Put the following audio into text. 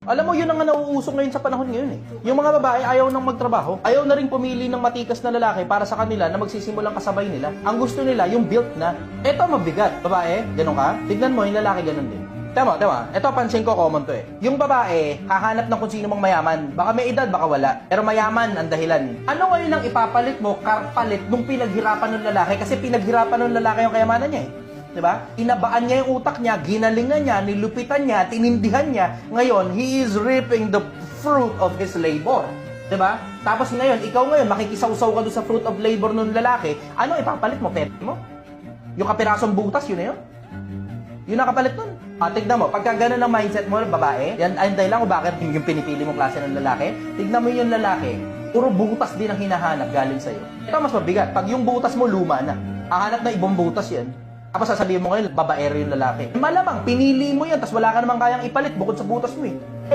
Alam mo, yun ang nauuso ngayon sa panahon ngayon eh. Yung mga babae ayaw nang magtrabaho, ayaw na rin pumili ng matikas na lalaki para sa kanila na magsisimulang kasabay nila. Ang gusto nila, yung built na. Eto mabigat. Babae, ganun ka? Tignan mo, yung lalaki ganun din. Tama. Ito pansin ko, common to eh. Yung babae, hahanap ng kung sino mang mayaman. Baka may edad, baka wala. Pero mayaman ang dahilan. Ano ngayon ang ipapalit mo, kapalit nung pinaghirapan ng lalaki? Kasi pinaghirapan ng lalaki yung kayamanan niya eh. Diba? Inabaan niya yung utak niya, ginalingan niya, nilupitan niya, tinindihan niya. Ngayon, he is reaping the fruit of his labor. Diba? Tapos ngayon, ikaw ngayon, makikisawsaw ka doon sa fruit of labor ng lalaki. Ano ipapalit mo? Pet mo? Yung kapirasong butas, yun na yun? Yun ang kapalit nun. Tignan mo, pagka gano'n ang mindset mo, babae, yan ay dahil lang kung bakit yung pinipili mong klase ng lalaki. Tignan mo yung lalaki, puro butas din ang hinahanap galing sa'yo. Ito mas mabigat, pag yung butas mo luma na, hahanap na ibang butas yan. Tapos sasabihin mo ngayon, babaero yung lalaki. Malamang, pinili mo yan, tapos wala ka namang kayang ipalit bukod sa butas mo eh.